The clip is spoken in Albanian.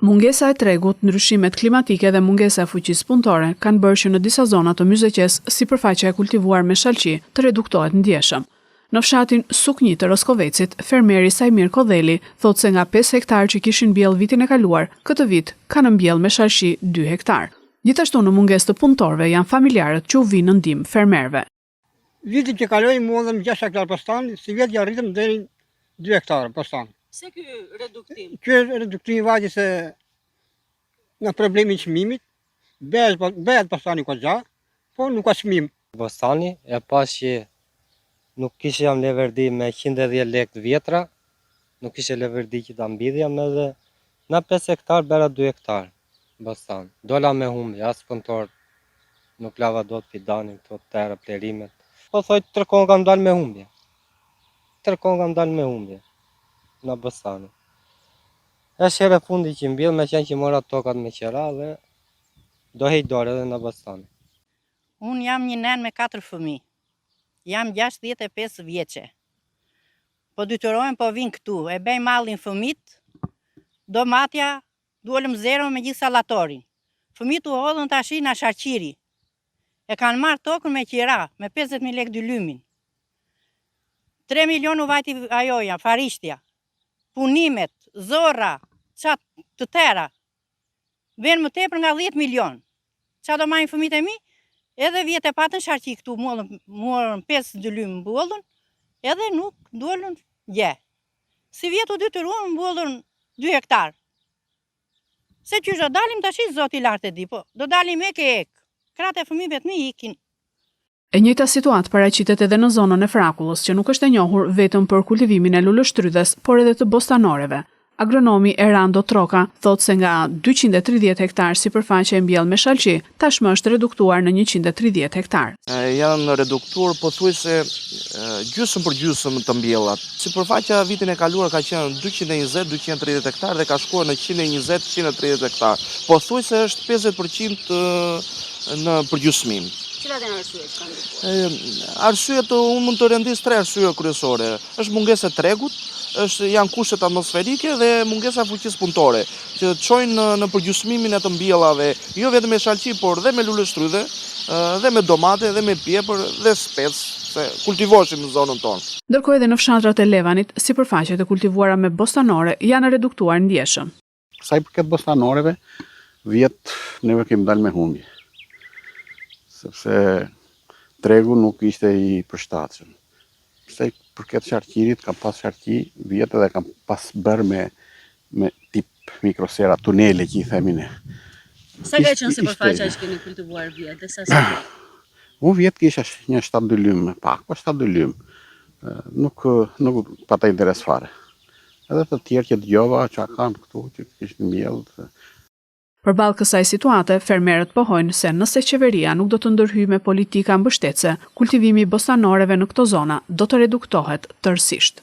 Mungesa e tregut, ndryshimet klimatike dhe mungesa e fuqisë punëtore kanë bërë që në disa zona të Myzeqes sipërfaqja e kultivuar me shalqi të reduktohet ndjeshëm. Në fshatin Suknjit të Roskovecit, fermeri Sajmir Kodheli thotë se nga 5 hektar që kishin mbjell vitin e kaluar, këtë vit kanë mbjell me shalqi 2 hektar. Gjithashtu në mungesë të punëtorëve janë familjarët që u vinë në ndihmë fermerëve. Vitin që kaloi modhem 6 hektar postan, si vjet ja rritëm deri 2 hektar postan. Se ky reduktim? Ky reduktim vajti se nga problemi i çmimit, bëhet postani goxha, po nuk ka çmim. Postani e pas që nuk kishim leverdi me 110 lekë vjetra, nuk kishe leverdi që ta mbidhjam edhe na 5 hektar bëra 2 hektar bostan. Dola me humbje, as punëtor nuk lava dot fidanin këto terra plerimet. Po thoj tërkon kam dal me humbje. Tërkon kam dal me humbje në bostani. Është herë fundi që mbjell me qenë që mora tokat me qera dhe do hej dorë edhe në bostani. Unë jam një nen me 4 fëmijë. Jam 65 vjeçe. Po dytërohem po vin këtu, e bëj mallin fëmit, do matja, duolëm zero me gjithë sallatorin. Fëmit u hodhën tashi na sharqiri. E kanë marrë tokën me qira, me 50.000 lekë dy lymin. 3 milion u vajti ajoja, farishtja. Punimet, zorra, qatë të tëra. Venë më tepër nga 10 milion. Qa do majnë fëmit e mi? Edhe vjetë e patën sharqi këtu, morën 5 lymë mbullën, edhe nuk duolën gje. Si vjetë u dytëruan mbullën 2 hektar. Se që do dalim tash zoti lartë e di, po do dalim ek e ek. Kratë e fëmijëve të mi ikin. E njëjta situatë paraqitet edhe në zonën e Frakullës, që nuk është e njohur vetëm për kultivimin e luleshtrydhes, por edhe të bostanoreve. Agronomi Erando Troka thotë se nga 230 hektar sipërfaqe e mbjell me shalqi, tashmë është reduktuar në 130 hektar. Janë reduktuar pothuajse gjysmë për gjysmë të mbjellat. Sipërfaqja vitin e kaluar ka qenë 220-230 hektar dhe ka shkuar në 120-130 hektar. Pothuajse është 50% në përgjysmim. Cilat janë arsyet që kanë ndikuar? Arsyet unë mund të rendis 3 arsye kryesore. Është mungesa e tregut, janë kushtet atmosferike dhe mungesa e fuqisë punëtore, që çojnë në përgjysmimin e të mbjellave, jo vetëm me shalqi, por dhe me luleshtrydhe, dhe me domate, dhe me pjepër, dhe spec, se kultivoheshin në zonën tonë. Ndërkohë edhe në fshatrat e Levanit, sipërfaqet e kultivuara me bostanore janë reduktuar ndjeshëm. Sa i përket bostanoreve, vjet neve kemi dalë me humbje. Sepse tregu nuk ishte i përshtatshëm. Sa i përket sharqirit, kam pas sharqi vjetë dhe kam pas bërë me tip mikrosera, tunele që i themi ne. Sa ka qenë sipërfaqja që keni kultivuar vjet dhe sa sa? Unë vjetë kisha një 7-2 lymë, pak, po 7-2 lymë. Nuk pata interes fare. Edhe të tjerë që dëgjova, që kanë këtu, që kishin mbjellë. Përballë kësaj situate, fermerët pohojnë se nëse qeveria nuk do të ndërhyjë me politika mbështetëse, kultivimi i bostanoreve në këto zona do të reduktohet tërësisht.